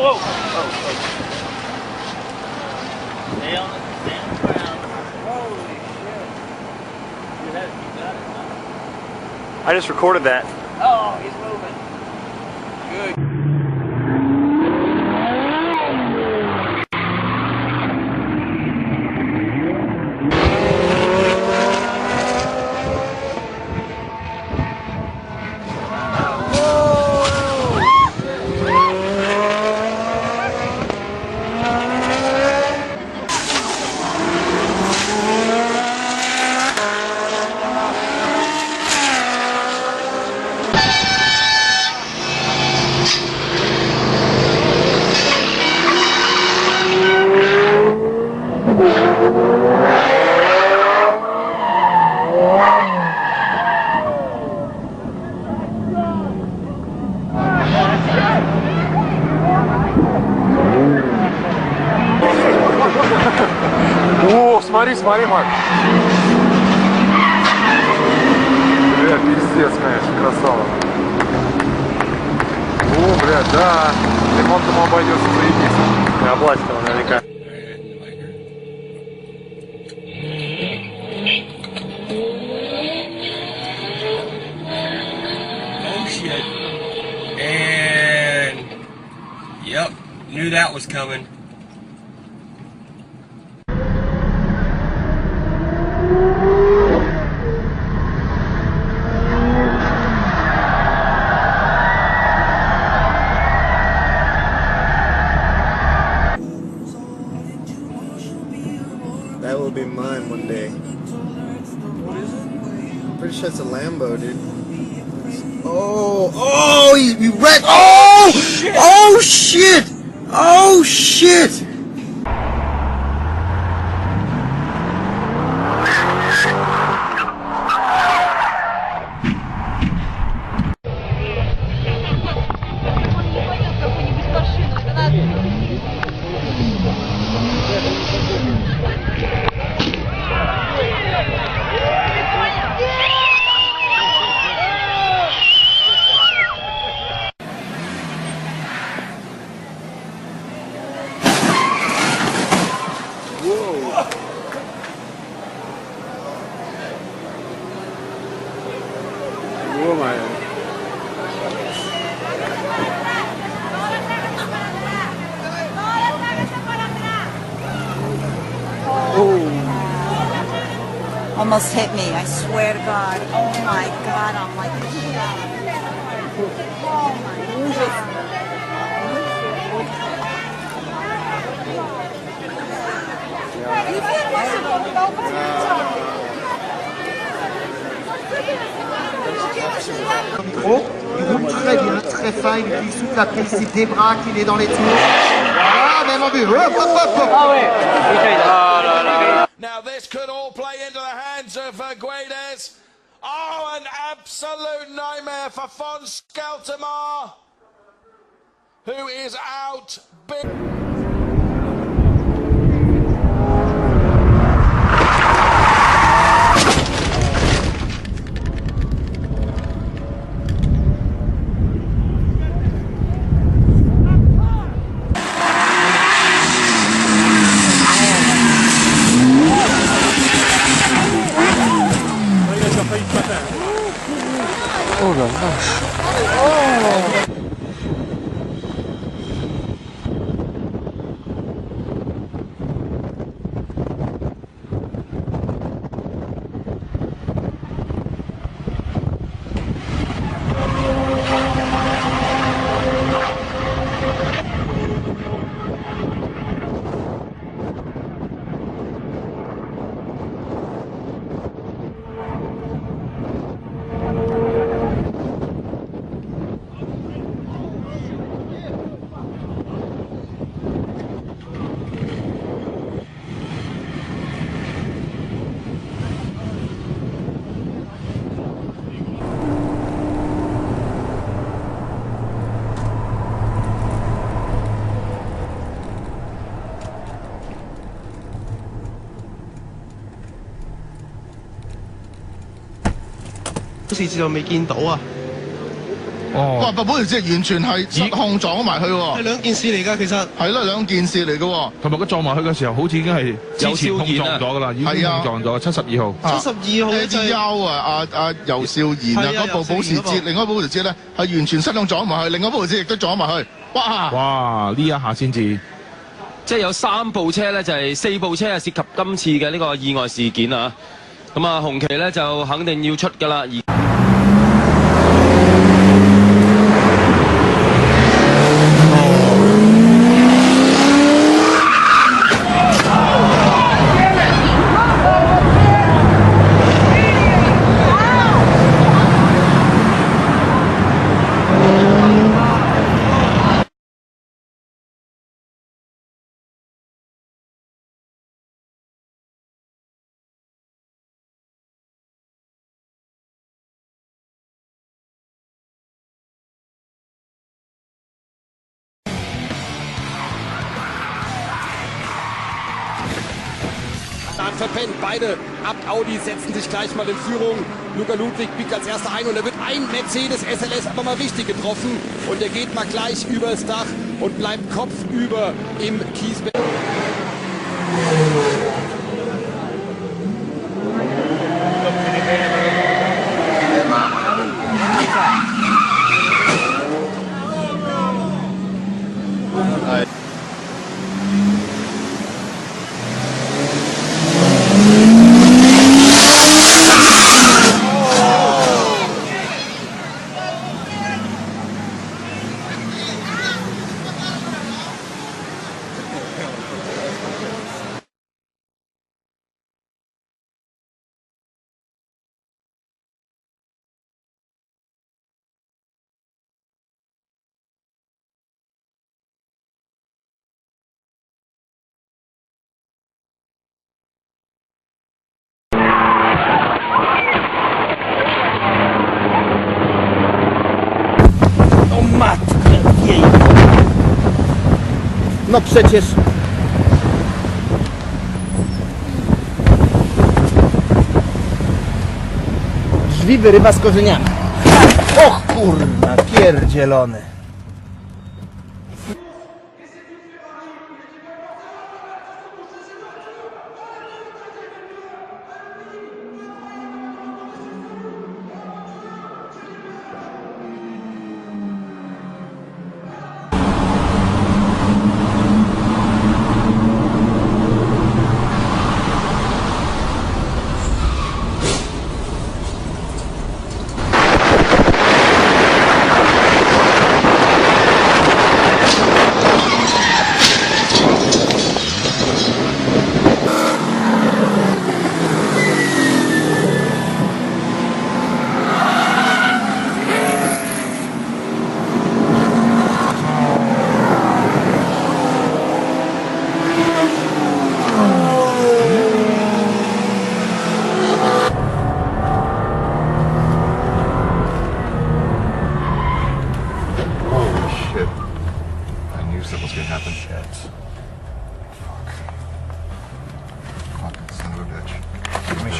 whoa. Stay on the ground. Holy shit. You got it, huh? I just recorded that. Oh, he's moving. Good. О, смотри, Марк. Бля, пиздец, конечно, красава. О, блядь, да. Ремонтом обойдется, заебись. Не облазит его наверняка. Oh shit. And yep, knew that was coming. That will be mine one day. What is it? I'm pretty sure it's a Lambo, dude. Oh, you wrecked. Oh, shit. Oh shit! Oh shit! Oh my. Almost hit me, I swear to God. Oh my God, I'm like, oh Micro, il roule très bien, très fin, il souffle la prise, il débraque, il est dans les tours. Voilà, même en but. Ah ouais. Now this could all play into the hands of Guedes. Oh, an absolute nightmare for Fons Skeltermar, who is out big. Oh la vache. 哇！部保時捷完全係失控撞埋去喎。係兩件事嚟㗎，其實係咯，兩件事嚟㗎喎。同埋佢撞埋去嘅時候，好似已經係之前碰撞咗㗎啦，已經碰撞咗。72號。72號咧就係優啊！尤少賢啊，嗰部保時捷，另外一部保時捷咧係完全失控撞埋去，另外一部保時捷亦都撞埋去。哇！呢一下先至。即係有3部車咧，就係4部車係涉及今次嘅呢個意外事件啊！咁啊，紅旗咧就肯定要出㗎啦。Verpennt. Beide Audi setzen sich gleich mal in Führung. Luca Ludwig biegt als erster ein und da wird ein Mercedes SLS aber mal richtig getroffen und der geht mal gleich übers Dach und bleibt kopfüber im Kiesbett. No przecież... Drzwi wyrywa z korzeniami. Och kurna, pierdzielony.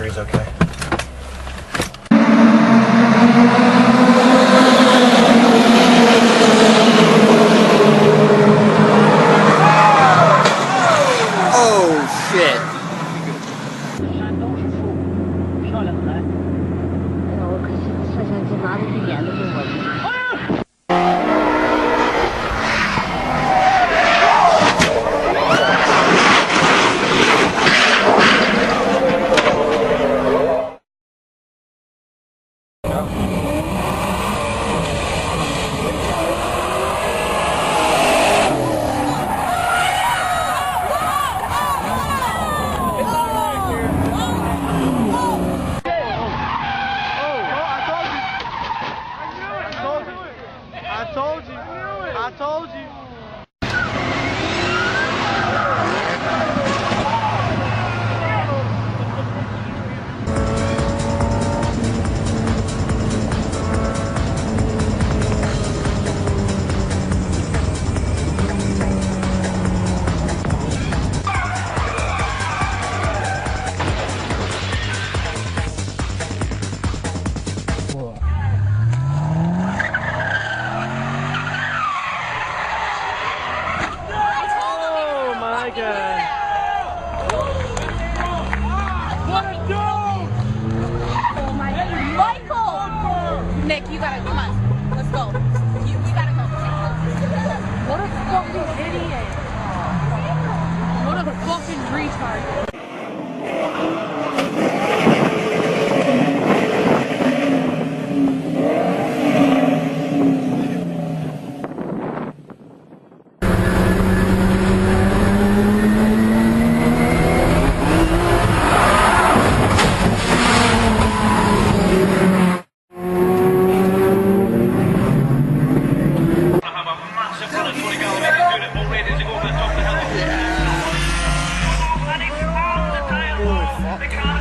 He's okay. Oh shit. I told you. go. We gotta go. What a fucking idiot. What a fucking retard. They can't